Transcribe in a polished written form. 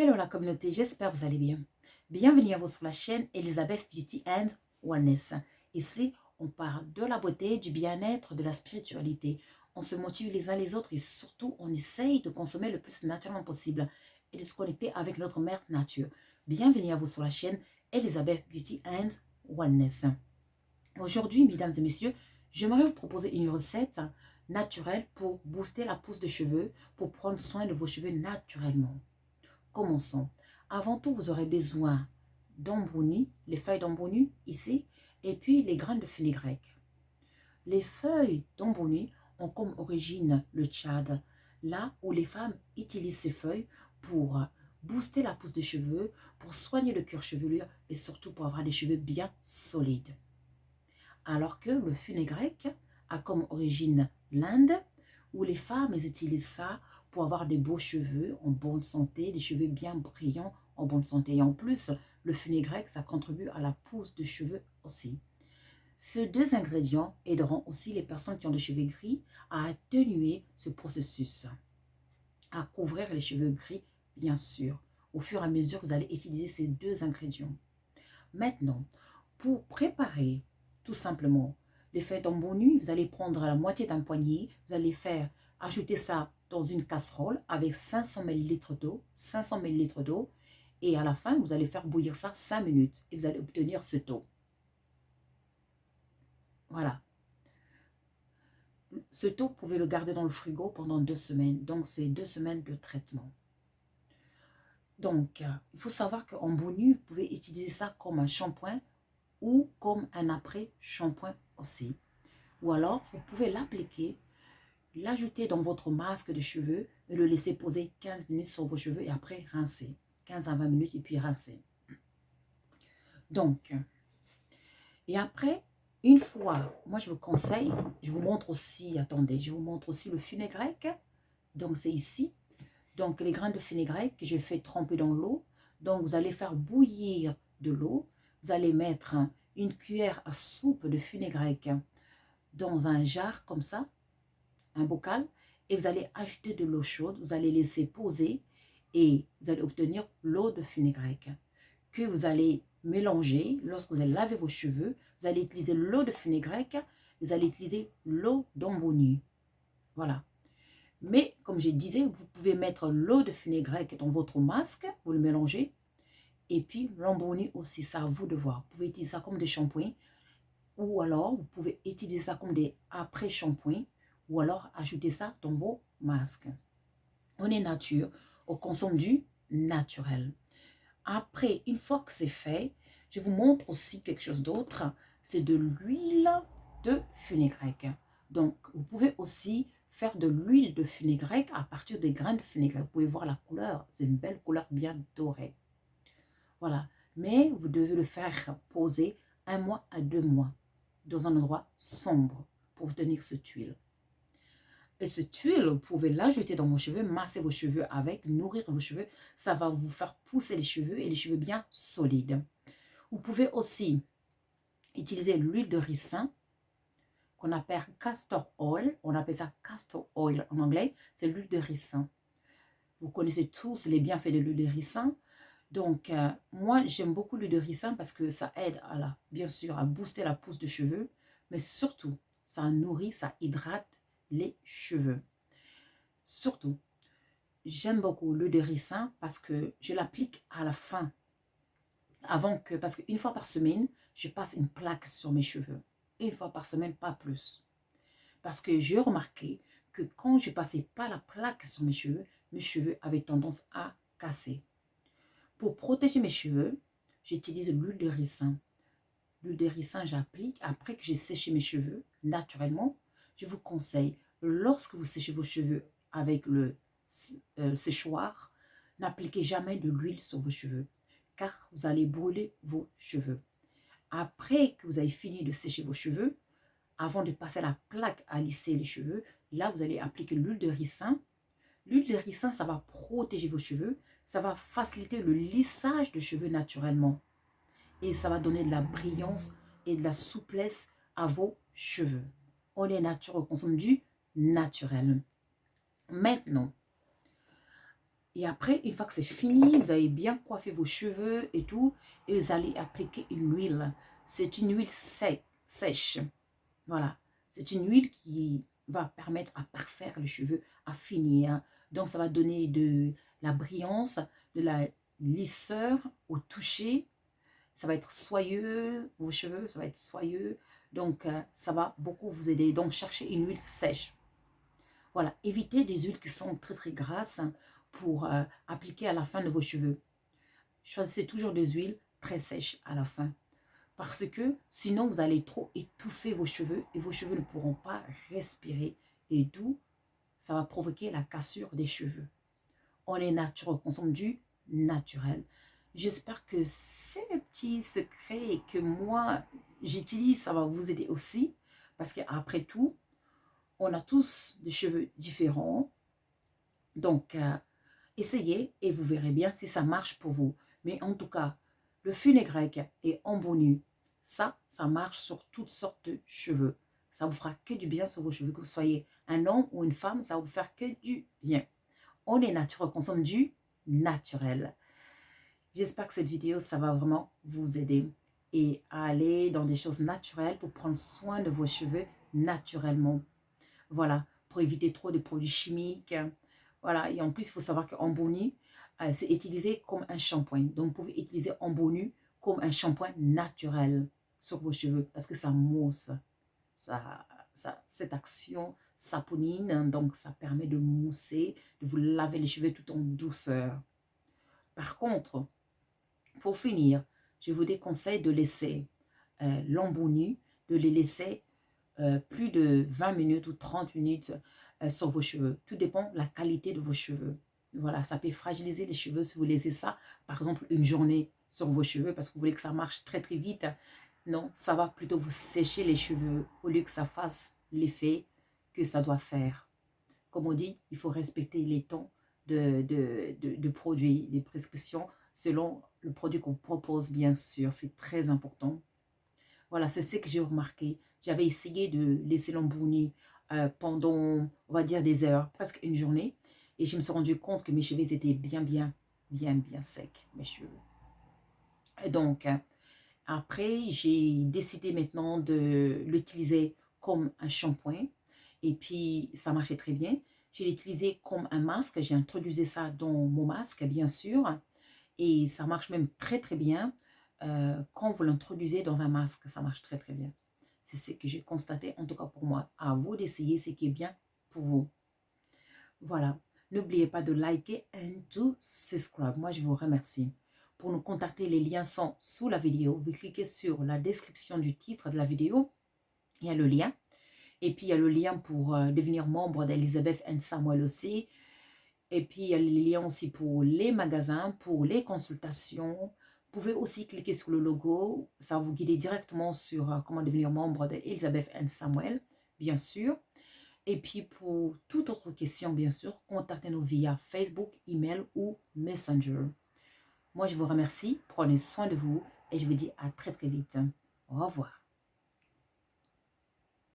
Hello la communauté, j'espère que vous allez bien. Bienvenue à vous sur la chaîne Elizabeth Beauty and Wellness. Ici, on parle de la beauté, du bien-être, de la spiritualité. On se motive les uns les autres et surtout, on essaye de consommer le plus naturellement possible et de se connecter avec notre mère nature. Bienvenue à vous sur la chaîne Elizabeth Beauty and Wellness. Aujourd'hui, mesdames et messieurs, j'aimerais vous proposer une recette naturelle pour booster la pousse de cheveux, pour prendre soin de vos cheveux naturellement. Commençons. Avant tout, vous aurez besoin d'amboni, les feuilles d'amboni ici, et puis les graines de fenugrec. Les feuilles d'amboni ont comme origine le Tchad, là où les femmes utilisent ces feuilles pour booster la pousse des cheveux, pour soigner le cuir chevelu et surtout pour avoir des cheveux bien solides. Alors que le fenugrec a comme origine l'Inde, où les femmes utilisent ça pour avoir des beaux cheveux en bonne santé, des cheveux bien brillants en bonne santé. Et en plus, le fenugrec, ça contribue à la pousse de cheveux aussi. Ces deux ingrédients aideront aussi les personnes qui ont des cheveux gris à atténuer ce processus, à couvrir les cheveux gris, bien sûr, au fur et à mesure que vous allez utiliser ces deux ingrédients. Maintenant, pour préparer tout simplement les feuilles d'amboni, vous allez prendre la moitié d'un poignet, vous allez ajouter ça dans une casserole avec 500 ml d'eau, 500 ml d'eau, et à la fin, vous allez faire bouillir ça 5 minutes et vous allez obtenir ce taux. Voilà. Ce taux, vous pouvez le garder dans le frigo pendant 2 semaines. Donc, c'est 2 semaines de traitement. Donc, il faut savoir qu'en bonus, vous pouvez utiliser ça comme un shampoing ou comme un après-shampoing aussi. Ou alors, vous pouvez l'appliquer, l'ajouter dans votre masque de cheveux et le laisser poser 15 minutes sur vos cheveux et après rincer. 15 à 20 minutes et puis rincer. Donc, et après, une fois, moi je vous conseille, je vous montre aussi, attendez, je vous montre aussi le fenugrec. Donc, c'est ici. Donc, les grains de fenugrec que j'ai fait tremper dans l'eau. Donc, vous allez faire bouillir de l'eau. Vous allez mettre une cuillère à soupe de fenugrec dans un jar comme ça, un bocal, et vous allez ajouter de l'eau chaude. Vous allez laisser poser et vous allez obtenir l'eau de fenugrec que vous allez mélanger. Lorsque vous allez laver vos cheveux, vous allez utiliser l'eau de fenugrec, vous allez utiliser l'eau d'amboni. Voilà. Mais, comme je disais, vous pouvez mettre l'eau de fenugrec dans votre masque, vous le mélangez. Et puis, l'amboni aussi, c'est à vous de voir. Vous pouvez utiliser ça comme des shampoings. Ou alors, vous pouvez utiliser ça comme des après-shampoings. Ou alors, ajouter ça dans vos masques. On est nature, on consomme du naturel. Après, une fois que c'est fait, je vous montre aussi quelque chose d'autre. C'est de l'huile de fenugrec. Donc, vous pouvez aussi faire de l'huile de fenugrec à partir des graines de fenugrec. Vous pouvez voir la couleur, c'est une belle couleur bien dorée. Voilà, mais vous devez le faire poser 1 mois à 2 mois dans un endroit sombre pour obtenir cette huile. Et cette huile, vous pouvez l'ajouter dans vos cheveux, masser vos cheveux avec, nourrir vos cheveux. Ça va vous faire pousser les cheveux et les cheveux bien solides. Vous pouvez aussi utiliser l'huile de ricin qu'on appelle castor oil. On appelle ça castor oil en anglais. C'est l'huile de ricin. Vous connaissez tous les bienfaits de l'huile de ricin. Donc, moi, j'aime beaucoup l'huile de ricin parce que ça aide, bien sûr, à booster la pousse de cheveux. Mais surtout, ça nourrit, ça hydrate les cheveux. Surtout, j'aime beaucoup l'huile de ricin parce que je l'applique à la fin. Parce qu'une fois par semaine, je passe une plaque sur mes cheveux. Une fois par semaine, pas plus. Parce que j'ai remarqué que quand je ne passais pas la plaque sur mes cheveux avaient tendance à casser. Pour protéger mes cheveux, j'utilise l'huile de ricin. L'huile de ricin, j'applique après que j'ai séché mes cheveux naturellement. Je vous conseille, lorsque vous séchez vos cheveux avec le séchoir, n'appliquez jamais de l'huile sur vos cheveux car vous allez brûler vos cheveux. Après que vous avez fini de sécher vos cheveux, avant de passer la plaque à lisser les cheveux, là vous allez appliquer l'huile de ricin. L'huile de ricin, ça va protéger vos cheveux, ça va faciliter le lissage de cheveux naturellement et ça va donner de la brillance et de la souplesse à vos cheveux. On est nature, on consomme du naturel. Maintenant, Et après, une fois que c'est fini, vous avez bien coiffé vos cheveux et tout, et vous allez appliquer une huile. C'est une huile sèche. Voilà. C'est une huile qui va permettre à parfaire les cheveux, à finir. Donc, ça va donner de la brillance, de la lisseur au toucher. Ça va être soyeux, vos cheveux, ça va être soyeux. Donc, ça va beaucoup vous aider. Donc, cherchez une huile sèche. Voilà, évitez des huiles qui sont très très grasses pour appliquer à la fin de vos cheveux. Choisissez toujours des huiles très sèches à la fin. Parce que sinon, vous allez trop étouffer vos cheveux et vos cheveux ne pourront pas respirer. Et d'où ça va provoquer la cassure des cheveux. On est naturel, on consomme du naturel. J'espère que ces petits secrets que moi j'utilise, ça va vous aider aussi. Parce qu'après tout, on a tous des cheveux différents. Donc, essayez et vous verrez bien si ça marche pour vous. Mais en tout cas, le fenugrec et Ambonu, ça marche sur toutes sortes de cheveux. Ça vous fera que du bien sur vos cheveux, que vous soyez un homme ou une femme, ça va vous faire que du bien. On est naturel, on consomme du naturel. J'espère que cette vidéo, ça va vraiment vous aider et à aller dans des choses naturelles pour prendre soin de vos cheveux naturellement. Voilà, pour éviter trop de produits chimiques. Voilà, et en plus, il faut savoir qu'Ambonu, c'est utilisé comme un shampoing. Donc, vous pouvez utiliser Ambonu comme un shampoing naturel sur vos cheveux parce que ça mousse. Cette action saponine, donc ça permet de mousser, de vous laver les cheveux tout en douceur. Par contre, pour finir, je vous déconseille de laisser l'Ambonu, de les laisser plus de 20 minutes ou 30 minutes sur vos cheveux. Tout dépend de la qualité de vos cheveux. Voilà, ça peut fragiliser les cheveux si vous laissez ça, par exemple, une journée sur vos cheveux parce que vous voulez que ça marche très très vite. Non, ça va plutôt vous sécher les cheveux au lieu que ça fasse l'effet que ça doit faire. Comme on dit, il faut respecter les temps de produits, les prescriptions selon le produit qu'on propose, bien sûr. C'est très important. Voilà, c'est ce que j'ai remarqué. J'avais essayé de laisser l'Ambonu pendant, on va dire, des heures, presque une journée. Et je me suis rendu compte que mes cheveux étaient bien secs, mes cheveux. Et donc, après, j'ai décidé maintenant de l'utiliser comme un shampoing. Et puis, ça marchait très bien. Je l'ai utilisé comme un masque. J'ai introduit ça dans mon masque, bien sûr. Et ça marche même très, très bien. Quand vous l'introduisez dans un masque, ça marche très, très bien. C'est ce que j'ai constaté, en tout cas pour moi. À vous d'essayer ce qui est bien pour vous. Voilà. N'oubliez pas de liker and to subscribe. Moi, je vous remercie. Pour nous contacter, les liens sont sous la vidéo. Vous cliquez sur la description du titre de la vidéo. Il y a le lien. Et puis, il y a le lien pour devenir membre d'Elizabeth and Samuel aussi. Et puis, il y a les liens aussi pour les magasins, pour les consultations. Vous pouvez aussi cliquer sur le logo. Ça va vous guider directement sur comment devenir membre d'Elizabeth and Samuel, bien sûr. Et puis, pour toute autre question, bien sûr, contactez-nous via Facebook, email ou Messenger. Moi, je vous remercie. Prenez soin de vous et je vous dis à très, très vite. Au revoir.